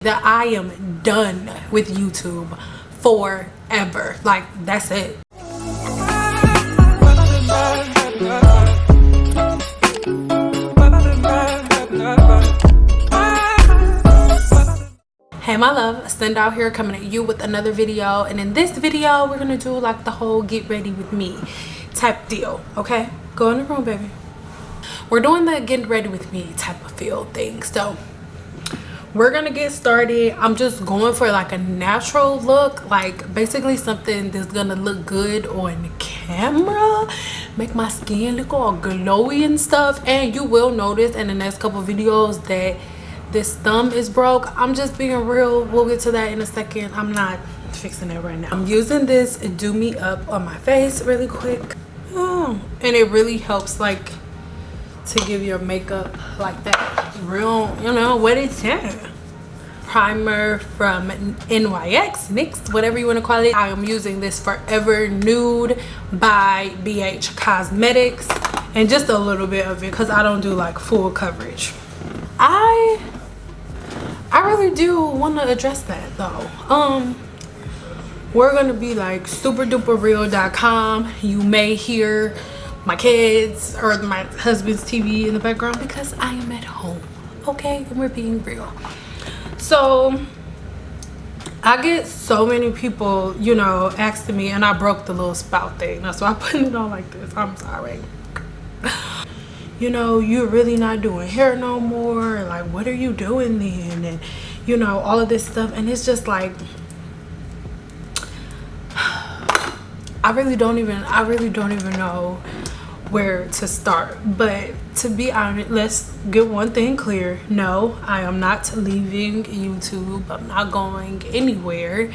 that I am done with YouTube forever. Like, that's it. Hey my love, Send out here coming at you with another video, and in this video we're gonna do like the whole get ready with me type deal. Okay, go in the room, baby. We're doing the get ready with me type of feel thing. So we're gonna get started. I'm just going for like a natural look, like basically something that's gonna look good on camera, make my skin look all glowy and stuff. And you will notice in the next couple videos that this thumb is broke. I'm just being real. We'll get to that in a second. I'm not fixing it right now. I'm using this Do Me Up on my face really quick. And it really helps like to give your makeup like that real, you know what it's saying. Primer from NYX, whatever you want to call it. I am using this Forever Nude by BH Cosmetics, and just a little bit of it because I don't do like full coverage. I really do want to address that though. We're gonna be like superduperreal.com. You may hear my kids or my husband's TV in the background because I am at home, okay? And we're being real. So I get so many people, you know, asking me, and I broke the little spout thing. That's why I put it on like this. I'm sorry. You know, you're really not doing hair no more. Like, what are you doing then? And you know, all of this stuff. And it's just like, I really don't even know where to start. But to be honest, let's get one thing clear. No, I am not leaving YouTube. I'm not going anywhere.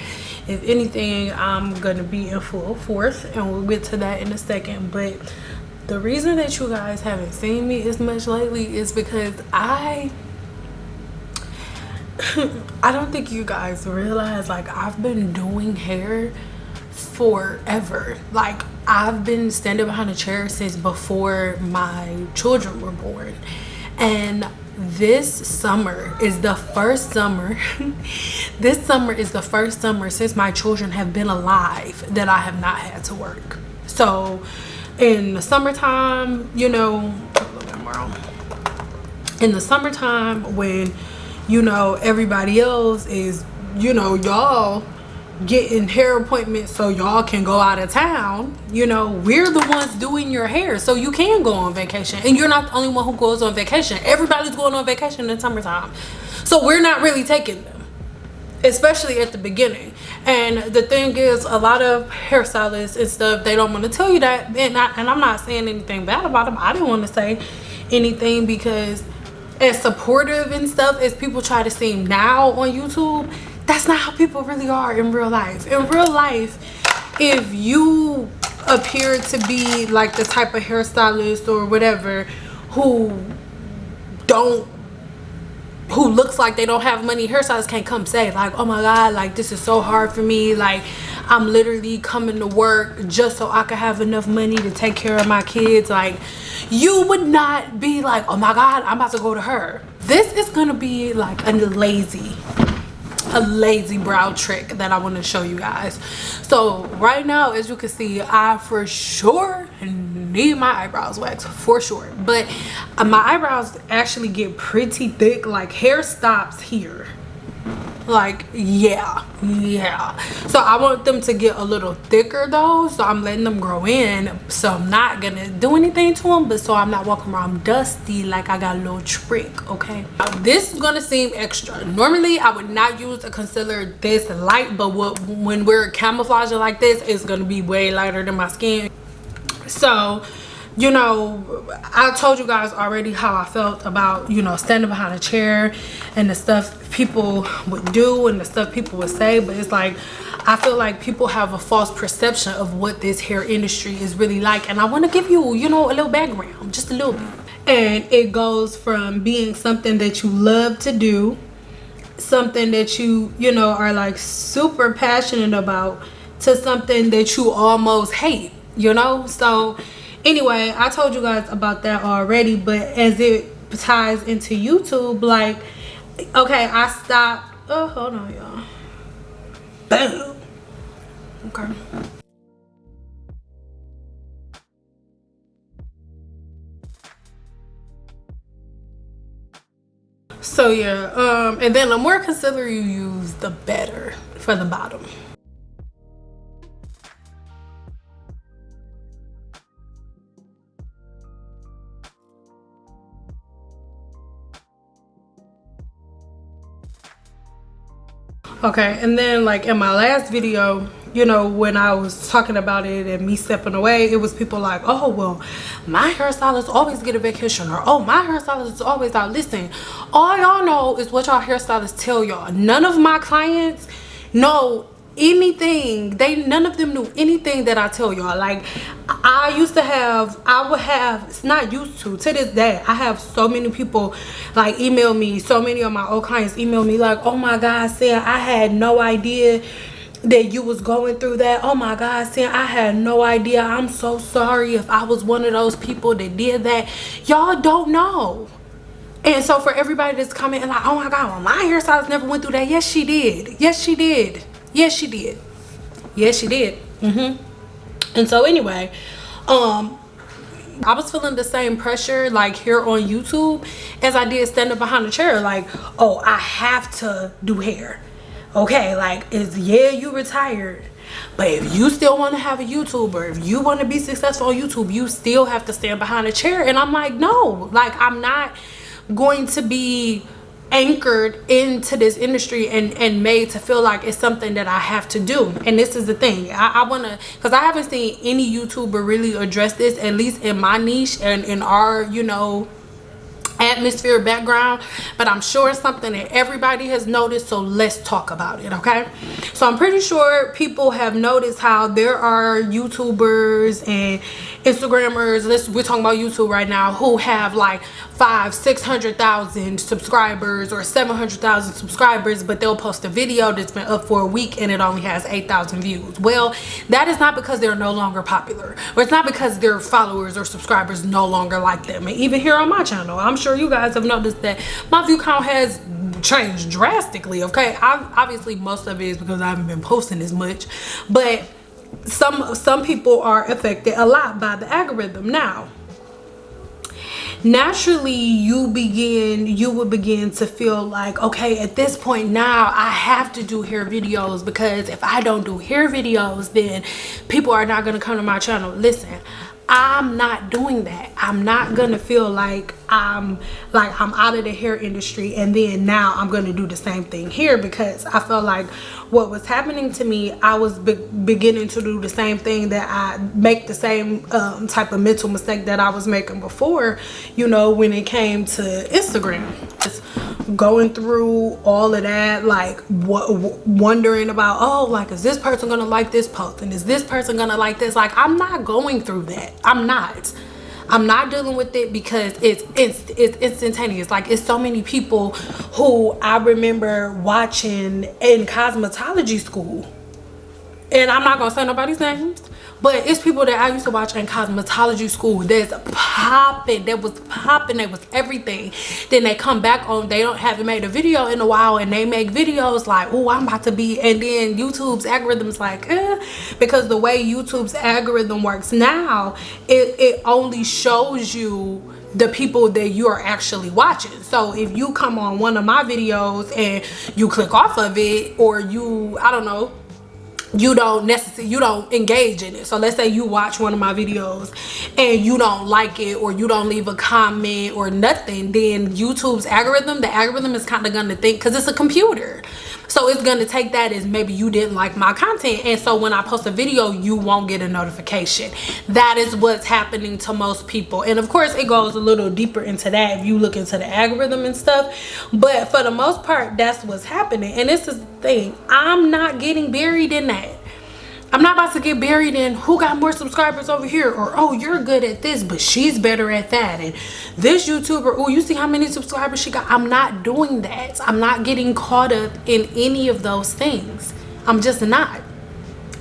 If anything, I'm gonna be in full force, and we'll get to that in a second. But the reason that you guys haven't seen me as much lately is because I don't think you guys realize, like, I've been doing hair forever. Like, I've been standing behind a chair since before my children were born. And this summer is the first summer this summer is the first summer since my children have been alive that I have not had to work. So in the summertime, you know, in the summertime when, you know, everybody else is, you know, y'all getting hair appointments so y'all can go out of town, you know, we're the ones doing your hair so you can go on vacation. And you're not the only one who goes on vacation. Everybody's going on vacation in the summertime, so we're not really taking them, especially at the beginning. And the thing is, a lot of hairstylists and stuff, they don't want to tell you that. And I'm not saying anything bad about them. I didn't want to say anything because as supportive and stuff as people try to seem now on YouTube, that's not how people really are in real life. In real life, if you appear to be like the type of hairstylist or whatever who looks like they don't have money, hairstylists can't come say like, oh my god, like this is so hard for me, like I'm literally coming to work just so I could have enough money to take care of my kids. Like, you would not be like, oh my god, I'm about to go to her. This is gonna be like a lazy brow trick that I want to show you guys. So right now, as you can see, I for sure need my eyebrows waxed, for sure. But my eyebrows actually get pretty thick. Like, hair stops here. Like, yeah. So I want them to get a little thicker though, so I'm letting them grow in. So I'm not gonna do anything to them, but so I'm not walking around dusty like I got a little trick. Okay, now, this is gonna seem extra. Normally I would not use a concealer this light, but when we're camouflaging like this, it's gonna be way lighter than my skin. So, you know, I told you guys already how I felt about, you know, standing behind a chair and the stuff people would do and the stuff people would say. But it's like, I feel like people have a false perception of what this hair industry is really like. And I want to give you, you know, a little background, just a little bit. And it goes from being something that you love to do, something that you know, are like super passionate about, to something that you almost hate, you know? So anyway, I told you guys about that already, but as it ties into YouTube, like, okay, I stopped Oh, hold on, y'all. Boom. Okay. So yeah, and then the more concealer you use, the better for the bottom. Okay, and then like in my last video, you know, when I was talking about it and me stepping away, it was people like, oh, well, my hairstylist always get a vacation, or oh, my hairstylist is always out. Listen, all y'all know is what y'all hairstylists tell y'all. None of my clients know anything. None of them knew anything that I tell y'all. Like, I would have, it's not used to this day, I have so many people like email me, so many of my old clients email me like, oh my God, Sam, I had no idea that you was going through that. Oh my God, Sam, I had no idea. I'm so sorry if I was one of those people that did that. Y'all don't know. And so for everybody that's coming and like, oh my God, well, my hairstylist never went through that. Yes, she did. Yes, she did. Yes, she did. Yes, she did. And so anyway, I was feeling the same pressure like here on YouTube as I did standing behind the chair. Like, oh, I have to do hair. Okay, like, yeah, you retired, but if you still want to have a YouTuber, if you want to be successful on YouTube, you still have to stand behind a chair. And I'm like, no, like, I'm not going to be anchored into this industry and made to feel like it's something that I have to do. And this is the thing, I want to, because I haven't seen any YouTuber really address this, at least in my niche and in our, you know, atmosphere background, but I'm sure it's something that everybody has noticed, so let's talk about it. Okay, so I'm pretty sure people have noticed how there are YouTubers and Instagrammers, we're talking about YouTube right now, who have like 500,000-600,000 subscribers or 700,000 subscribers, but they'll post a video that's been up for a week and it only has 8,000 views. Well, that is not because they're no longer popular, or it's not because their followers or subscribers no longer like them. And even here on my channel, I'm sure you guys have noticed that my view count has changed drastically. Okay, obviously most of it is because I haven't been posting as much, but some people are affected a lot by the algorithm. Now, naturally you would begin to feel like, okay, at this point now I have to do hair videos, because if I don't do hair videos, then people are not going to come to my channel. Listen, I'm not doing that. I'm not gonna feel like I'm out of the hair industry and then now I'm gonna do the same thing here, because I felt like what was happening to me, I was beginning to do the same thing, that I make the same type of mental mistake that I was making before, you know, when it came to Instagram. Just going through all of that, like wondering about, oh, like, is this person gonna like this post, and is this person gonna like this? Like, I'm not going through that. I'm not dealing with it, because it's instantaneous. Like, it's so many people who I remember watching in cosmetology school, and I'm not gonna say nobody's names, but it's people that I used to watch in cosmetology school that's popping, that was everything. Then they come back on, they haven't made a video in a while, and they make videos like, oh, I'm about to be, and then YouTube's algorithm's like, because the way YouTube's algorithm works now, it only shows you the people that you are actually watching. So if you come on one of my videos and you click off of it, or you, I don't know, you don't engage in it. So let's say you watch one of my videos and you don't like it, or you don't leave a comment or nothing, then YouTube's algorithm, the algorithm is kind of gonna think, because it's a computer, so it's gonna take that as maybe you didn't like my content, and so when I post a video you won't get a notification. That is what's happening to most people. And of course it goes a little deeper into that if you look into the algorithm and stuff, but for the most part that's what's happening. And this is the thing, I'm not getting buried in that. I'm not about to get buried in who got more subscribers over here, or oh, you're good at this but she's better at that, and this YouTuber, oh, you see how many subscribers she got. I'm not doing that. I'm not getting caught up in any of those things. I'm just not.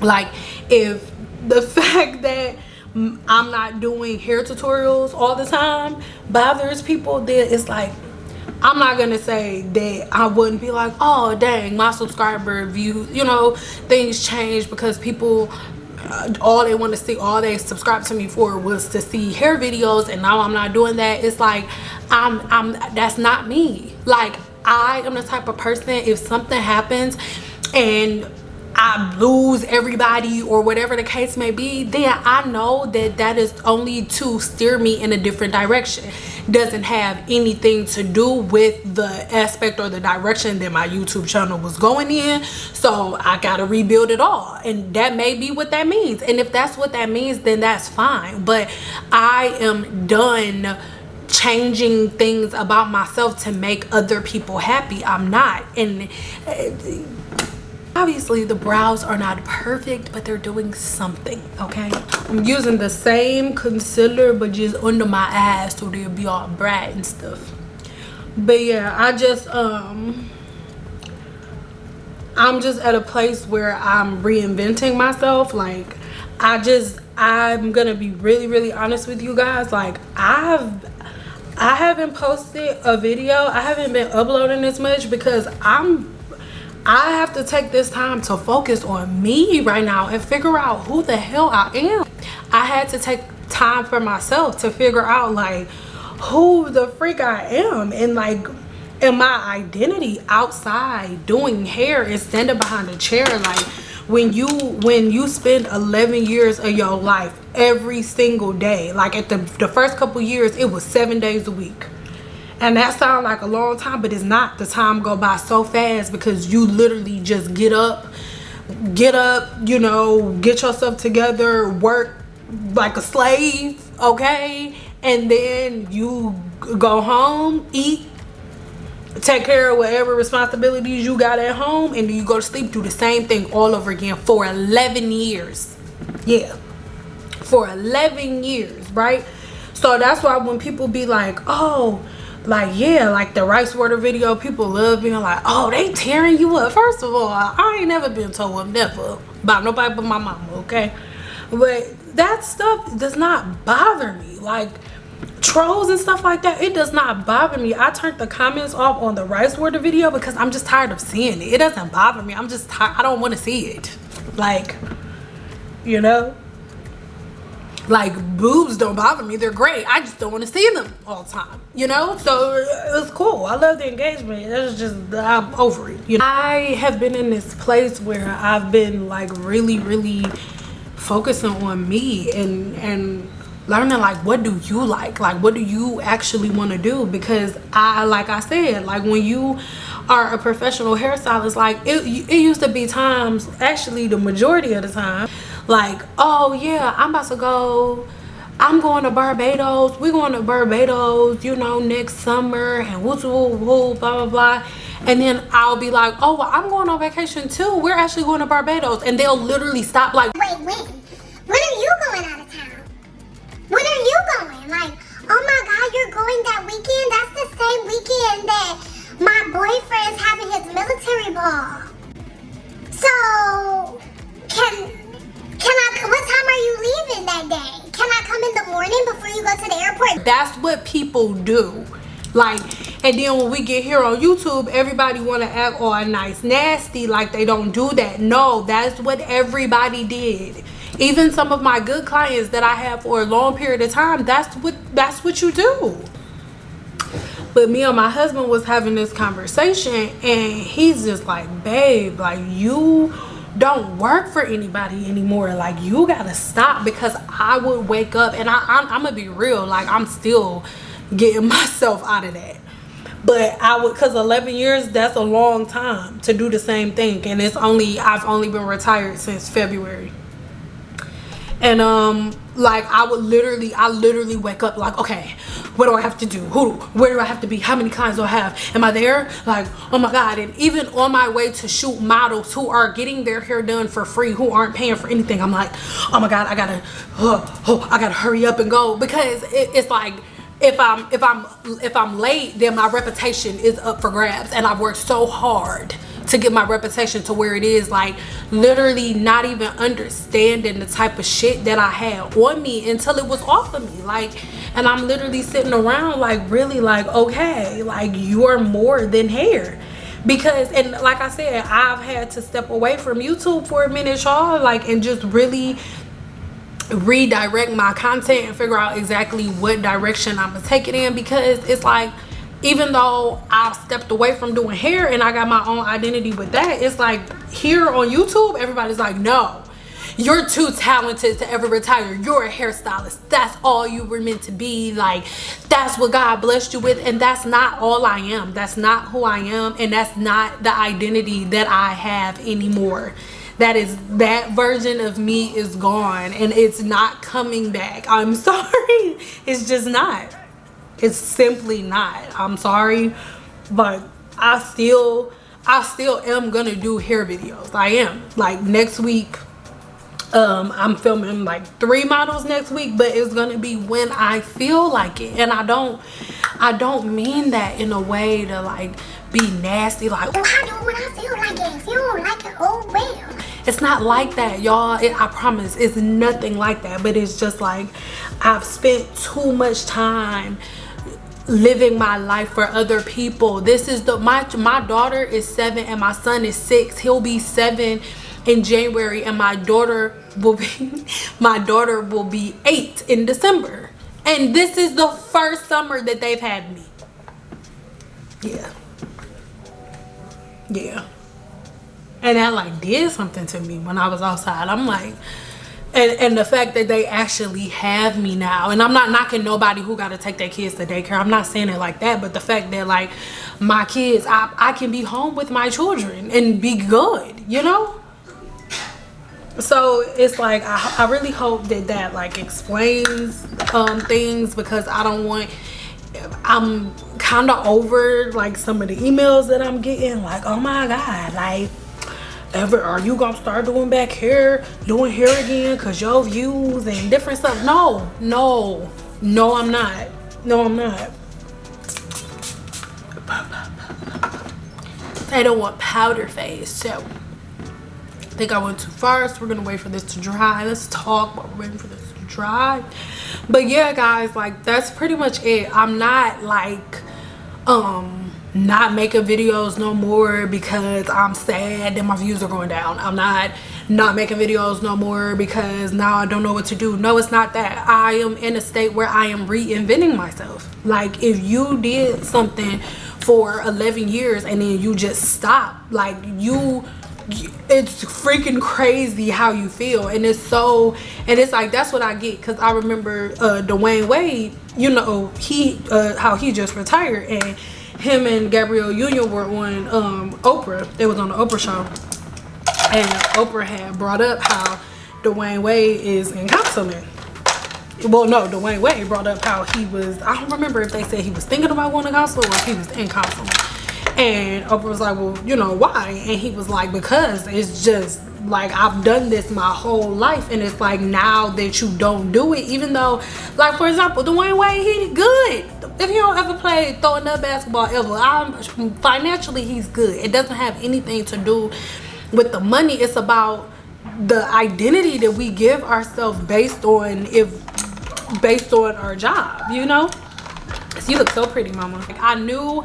Like, if the fact that I'm not doing hair tutorials all the time bothers people, then it's like, I'm not gonna say that I wouldn't be like, oh dang, my subscriber view, you know, things change because people all they want to see, all they subscribed to me for was to see hair videos, and now I'm not doing that. It's like I'm that's not me. Like, I am the type of person, if something happens and I lose everybody or whatever the case may be, then I know that that is only to steer me in a different direction. Doesn't have anything to do with the aspect or the direction that my YouTube channel was going in. So I gotta rebuild it all, and that may be what that means. And if that's what that means, then that's fine. But I am done changing things about myself to make other people happy. I'm not. And obviously the brows are not perfect, but they're doing something, okay? I'm using the same concealer but just under my eyes so they'll be all bright and stuff. But yeah, I just I'm just at a place where I'm reinventing myself. Like, I'm gonna be really honest with you guys. Like, I haven't posted a video, I haven't been uploading as much because I have to take this time to focus on me right now and figure out who the hell I am. I had to take time for myself to figure out like who the freak I am, and like, and my identity outside doing hair and standing behind a chair. Like, when you spend 11 years of your life every single day, like at the first couple years it was 7 days a week, and that sounds like a long time, but it's not. The time go by so fast because you literally just get up, you know, get yourself together, work like a slave, okay, and then you go home, eat, take care of whatever responsibilities you got at home, and then you go to sleep, do the same thing all over again for 11 years. Yeah, for 11 years, right? So that's why when people be like, oh, like, yeah, like the rice water video, people love being like, oh, they tearing you up. First of all, I ain't never been told never by nobody but my mama, okay? But that stuff does not bother me. Like, trolls and stuff like that, it does not bother me. I turned the comments off on the rice water video because I'm just tired of seeing it. It doesn't bother me. I'm just tired. I don't want to see it. Like, you know, like, boobs don't bother me. They're great. I just don't want to see them all the time, you know? So it's cool. I love the engagement. It's just, I'm over it, you know? I have been in this place where I've been like really focusing on me and learning like, what do you like what do you actually want to do? Because like I said, like, when you are a professional hairstylist, like it used to be times, actually the majority of the time, like, oh yeah, I'm going to Barbados, we're going to Barbados, you know, next summer, and woo blah blah blah. And then I'll be like, oh well, I'm going on vacation too, we're actually going to Barbados, and they'll literally stop like, wait, when are you going out of town? When are you going? Like, oh my god, you're going that weekend? That's the same weekend that my boyfriend's having his military ball. So what time are you leaving that day? Can I come in the morning before you go to the airport? That's what people do. Like, and then when we get here on YouTube, everybody want to act all nice nasty like they don't do that. No, that's what everybody did. Even some of my good clients that I have for a long period of time, that's what you do. But me and my husband was having this conversation, and he's just like, babe, like, you don't work for anybody anymore. Like, you gotta stop. Because I would wake up, and I'm gonna be real, like, I'm still getting myself out of that. But because 11 years, that's a long time to do the same thing. And I've only been retired since February. And like, I literally wake up like, okay, what do I have to do? Where do I have to be? How many clients do I have? Am I there? Like, oh my god. And even on my way to shoot models who are getting their hair done for free, who aren't paying for anything, I'm like, oh my god, I gotta hurry up and go. Because it's like, if I'm late, then my reputation is up for grabs, and I've worked so hard to get my reputation to where it is, like literally not even understanding the type of shit that I had on me until it was off of me. Like, and I'm literally sitting around like really like, okay, like you're more than hair. Because, and like I said, I've had to step away from YouTube for a minute, y'all, like, and just really redirect my content and figure out exactly what direction I'm gonna take it in. Because it's like, even though I've stepped away from doing hair and I got my own identity with that, it's like here on YouTube, everybody's like, no, you're too talented to ever retire. You're a hairstylist. That's all you were meant to be. Like, that's what God blessed you with. And that's not all I am. That's not who I am. And that's not the identity that I have anymore. That version of me is gone and it's not coming back. I'm sorry. It's just not. It's simply not. I'm sorry, but I still am gonna do hair videos. I am. Like next week, I'm filming like 3 models next week, but it's gonna be when I feel like it. And I don't mean that in a way to like be nasty, like, oh, I do when I feel like it. If you don't like it, oh well. It's not like that, y'all. I promise it's nothing like that. But it's just like I've spent too much time living my life for other people. This is my daughter is 7 and my son is 6. He'll be 7 in January, and my daughter will be 8 in December. And this is the first summer that they've had me. Yeah. And that like did something to me when I was outside. I'm like, and the fact that they actually have me now, and I'm not knocking nobody who got to take their kids to daycare. I'm not saying it like that, but the fact that like my kids, I can be home with my children and be good, you know? So it's like, I really hope that like explains things, because I'm kind of over like some of the emails that I'm getting, like, oh my God, like, are you gonna start doing doing hair again because your views and different stuff? No, I'm not. They don't want powder face, so I think I went too far, so we're gonna wait for this to dry. Let's talk while we're waiting for this to dry. But yeah, guys, like that's pretty much it. I'm not like not making videos no more because I'm sad that my views are going down. I'm not making videos no more because now I don't know what to do. No, it's not that. I am in a state where I am reinventing myself. Like, if you did something for 11 years and then you just stop, like, it's freaking crazy how you feel. And it's like, that's what I get, because I remember Dwayne Wade, you know, how he just retired, and him and Gabrielle Union were on Oprah. They was on the Oprah show, and Oprah had brought up how Dwayne Wade is in counseling. Well, no, Dwayne Wade brought up how he was, I don't remember if they said he was thinking about going to counseling or if he was in counseling. And Oprah was like, well, you know, why? And he was like, because it's just like, I've done this my whole life, and it's like, now that you don't do it, even though, like, for example, Dwayne Wade, he good. If he don't ever play throwing up basketball ever, financially he's good. It doesn't have anything to do with the money. It's about the identity that we give ourselves based on our job, you know? So you look so pretty, mama. Like, I knew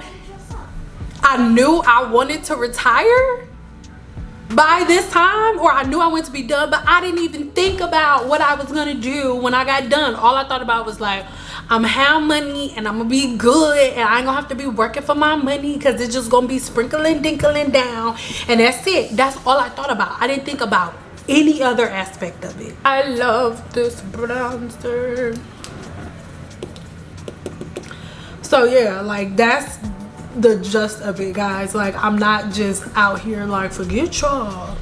I wanted to retire by this time, or I knew I wanted to be done, but I didn't even think about what I was gonna do when I got done. All I thought about was like, I'm gonna have money and I'm gonna be good, and I ain't gonna have to be working for my money because it's just gonna be sprinkling dinkling down, and that's it. That's all I thought about. I didn't think about any other aspect of it. I love this bronzer. So yeah, like, that's the gist of it, guys. Like, I'm not just out here like, forget y'all,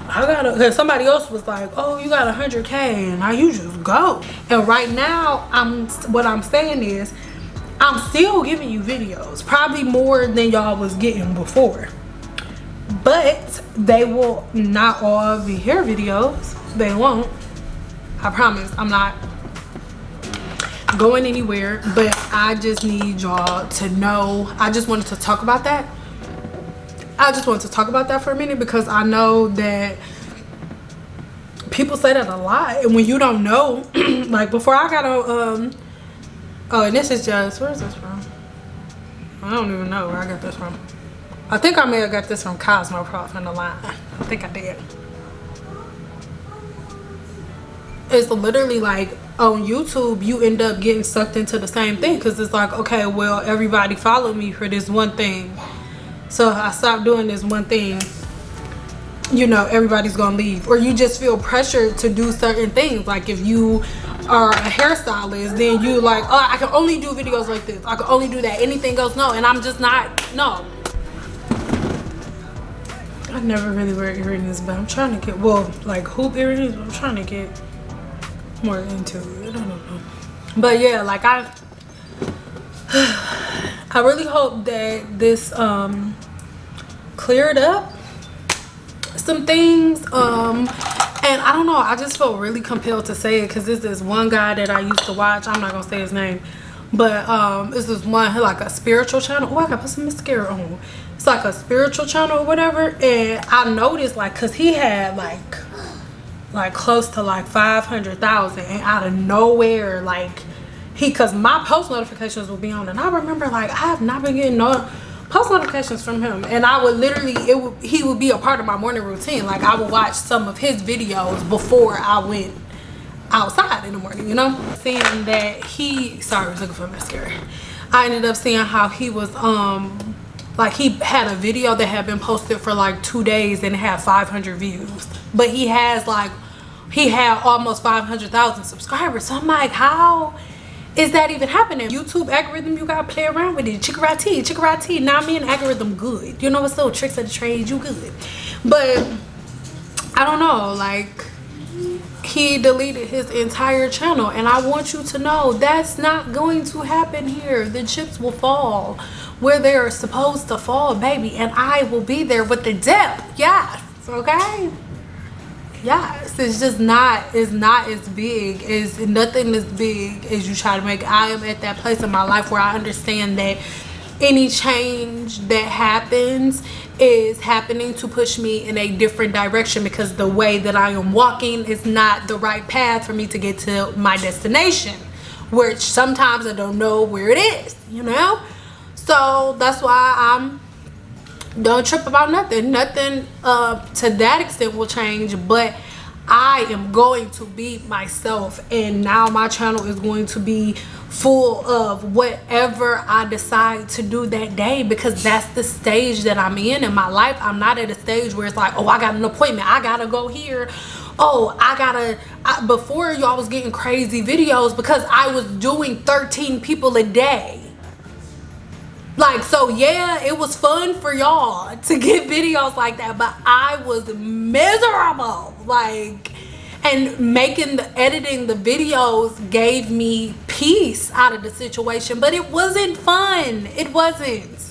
I gotta, cause somebody else was like, oh, you got 100K and now you just go. And right now, what I'm saying is, I'm still giving you videos, probably more than y'all was getting before, but they will not all be hair videos. They won't. I promise. I'm not going anywhere, but I just need y'all to know. I just wanted to talk about that I just want to talk about that for a minute, because I know that people say that a lot, and when you don't know, like before I got on oh, and this is just, where is this from? I don't even know where I got this from. I think I may have got this from Cosmoprof in the line. I think I did. It's literally like on YouTube, you end up getting sucked into the same thing, because it's like, okay, well, everybody follow me for this one thing, so I stopped doing this one thing, you know, everybody's gonna leave. Or you just feel pressured to do certain things. Like if you are a hairstylist, then you like, oh, I can only do videos like this, I can only do that, anything else no. And I'm just not, no. I never really wear earrings, but I'm trying to get, well, like hoop earrings, I'm trying to get more into it. I don't know. But yeah, like I really hope that this cleared up some things, and I don't know, I just felt really compelled to say it, because this is one guy that I used to watch. I'm not gonna say his name, but this is one, like a spiritual channel. Oh, I gotta put some mascara on. It's like a spiritual channel or whatever, and I noticed, like, because he had like close to like 500,000, and out of nowhere, like because my post notifications would be on, and I remember like I have not been getting no post notifications from him, and I would literally, he would be a part of my morning routine. Like I would watch some of his videos before I went outside in the morning, you know. Seeing that he, sorry, I was looking for mascara. I ended up seeing how he was like he had a video that had been posted for like 2 days and it had 500 views, but he had almost 500,000 subscribers. So I'm like, how is that even happening? YouTube algorithm, you gotta play around with it. Chickarati. Now me and algorithm good. You know, it's little tricks of the trade, you good. But I don't know, like he deleted his entire channel, and I want you to know that's not going to happen here. The chips will fall where they are supposed to fall, baby, and I will be there with the dip. Yes, okay. Yes, it's just not, it's not as big as, nothing as big as you try to make. I am at that place in my life where I understand that any change that happens is happening to push me in a different direction, because the way that I am walking is not the right path for me to get to my destination, which sometimes I don't know where it is, you know. So that's why I'm don't trip about nothing to that extent will change, but I am going to be myself, and now my channel is going to be full of whatever I decide to do that day, because that's the stage that I'm in my life. I'm not at a stage where it's like, oh, I got an appointment, I gotta go here, oh, before y'all was getting crazy videos because I was doing 13 people a day. Like, so yeah, it was fun for y'all to get videos like that, but I was miserable. Like, and editing the videos gave me peace out of the situation, but it wasn't fun. It wasn't.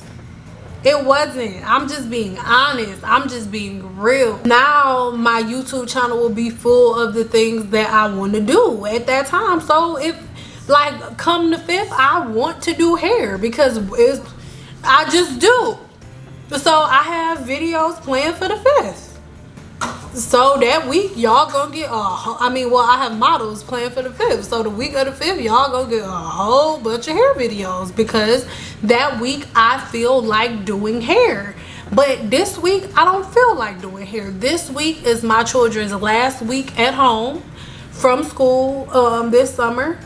I'm just being honest. I'm just being real. Now my YouTube channel will be full of the things that I want to do at that time. So if, like, come the 5th, I want to do hair, because I just do. So I have videos planned for the 5th. So that week y'all gonna get I have models planned for the 5th. So the week of the 5th, y'all gonna get a whole bunch of hair videos, because that week I feel like doing hair. But this week I don't feel like doing hair. This week is my children's last week at home from school this summer,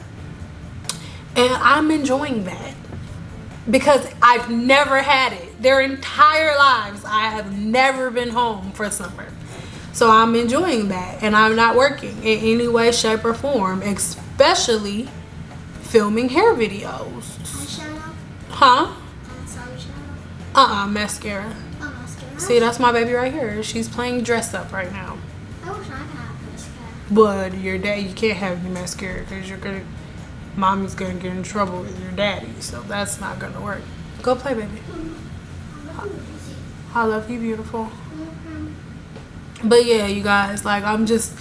and I'm enjoying that, because I've never had it. Their entire lives I have never been home for summer. So I'm enjoying that, and I'm not working in any way, shape, or form, especially filming hair videos. Huh? Mascara. Oh, mascara. See, that's my baby right here. She's playing dress up right now. I wish I could have mascara. But your dad, you can't have any mascara, because mommy's gonna get in trouble with your daddy, so that's not gonna work. Go play, baby. I love you, beautiful. But yeah, you guys, like, I'm just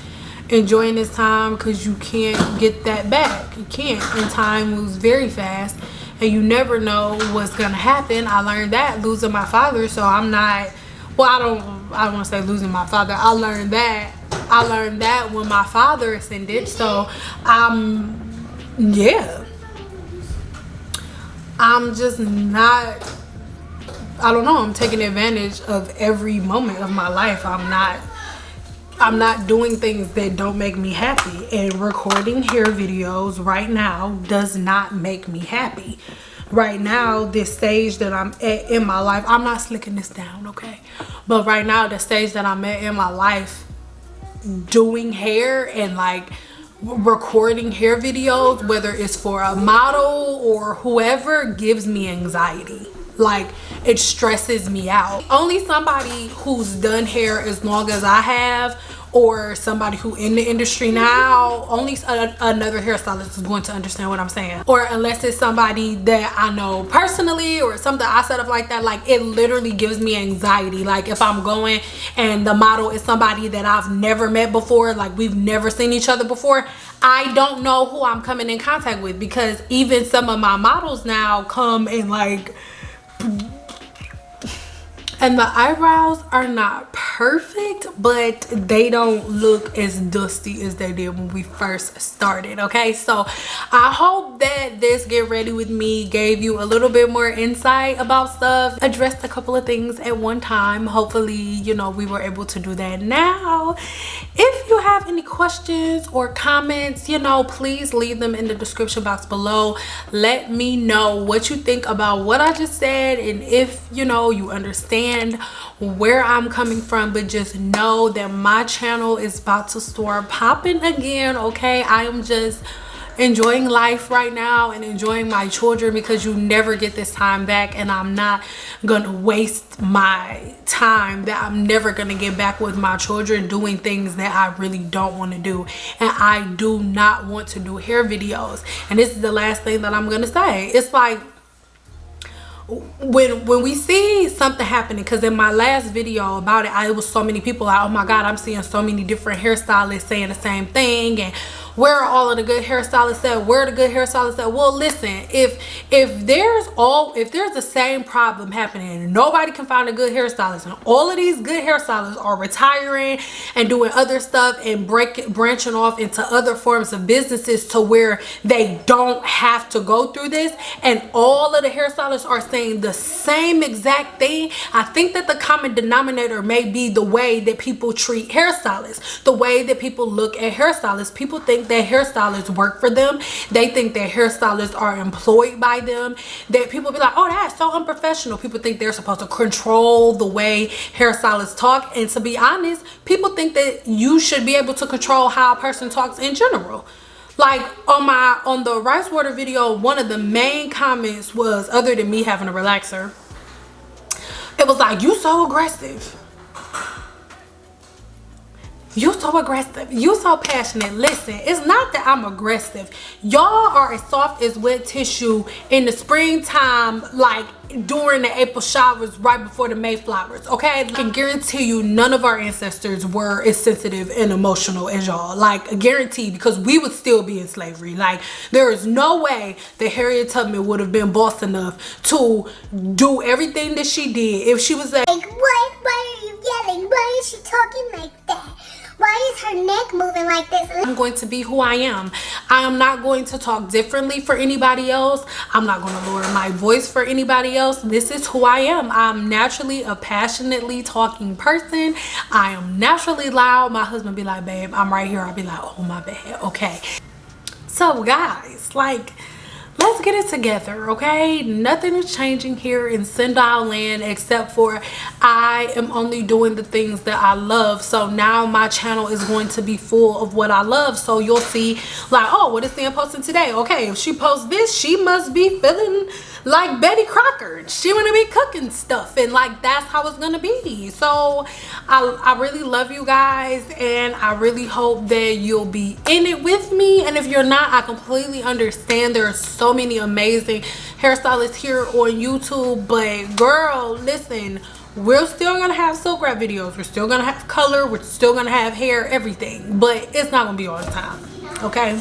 enjoying this time, because you can't get that back. You can't, and time moves very fast, and you never know what's gonna happen. I learned that losing my father, so I'm not well, I don't want to say losing my father. I learned that when my father ascended. So yeah, I'm just not, I don't know, I'm taking advantage of every moment of my life. I'm not doing things that don't make me happy, and recording hair videos right now does not make me happy. Right now, this stage that I'm at in my life, I'm not slicking this down, okay? But right now, the stage that I'm at in my life, doing hair and like recording hair videos, whether it's for a model or whoever, gives me anxiety. Like, it stresses me out. Only somebody who's done hair as long as I have, or somebody who in the industry now, only another hairstylist is going to understand what I'm saying. Or unless it's somebody that I know personally or something I set up like that, like it literally gives me anxiety. Like if I'm going and the model is somebody that I've never met before, like we've never seen each other before, I don't know who I'm coming in contact with, because even some of my models now come and like, and the eyebrows are not perfect, but they don't look as dusty as they did when we first started, okay? So I hope that this Get Ready With Me gave you a little bit more insight about stuff, addressed a couple of things at one time. Hopefully, you know, we were able to do that. Now, if you have any questions or comments, you know, please leave them in the description box below. Let me know what you think about what I just said, and if, you know, you understand where I'm coming from. But just know that my channel is about to start popping again, okay? I am just enjoying life right now and enjoying my children, because you never get this time back, and I'm not gonna waste my time that I'm never gonna get back with my children doing things that I really don't want to do. And I do not want to do hair videos. And this is the last thing that I'm gonna say. It's like, when we see something happening, because in my last video about it, it was so many people like, oh my god, I'm seeing so many different hairstylists saying the same thing, and where are all of the good hairstylists at? Where are the good hairstylists at? Well, listen, if there's the same problem happening and nobody can find a good hairstylist, and all of these good hairstylists are retiring and doing other stuff and branching off into other forms of businesses to where they don't have to go through this, and all of the hairstylists are saying the same exact thing, I think that the common denominator may be the way that people treat hairstylists, the way that people look at hairstylists. People think that hairstylists work for them. They think that hairstylists are employed by them. That people be like, oh, that's so unprofessional. People think they're supposed to control the way hairstylists talk. And to be honest, people think that you should be able to control how a person talks in general. Like on the rice water video, one of the main comments was, other than me having a relaxer, it was like, you so aggressive. You so aggressive. You so passionate. Listen, it's not that I'm aggressive. Y'all are as soft as wet tissue in the springtime, like during the April showers right before the Mayflowers, okay? I can guarantee you none of our ancestors were as sensitive and emotional as y'all. Like, a guarantee, because we would still be in slavery. Like, there is no way that Harriet Tubman would have been boss enough to do everything that she did if she was like, what? Why are you yelling? Why is she talking like that? Why is her neck moving like this? I'm going to be who I am. I am not going to talk differently for anybody else. I'm not going to lower my voice for anybody else. This is who I am. I'm naturally a passionately talking person. I am naturally loud. My husband be like, babe, I'm right here. I'll be like, oh my bad. Okay. So guys, like, let's get it together, okay? Nothing is changing here in Sendile land except for I am only doing the things that I love. So now my channel is going to be full of what I love. So you'll see like, oh, what is Sam posting today? Okay, if she posts this, she must be feeling like Betty Crocker. She wanna be cooking stuff, and like that's how it's gonna be. So I really love you guys, and I really hope that you'll be in it with me. And if you're not, I completely understand. There are so many amazing hairstylists here on YouTube, but girl, listen, we're still gonna have silk wrap videos, we're still gonna have color, we're still gonna have hair, everything, but it's not gonna be all the time, okay?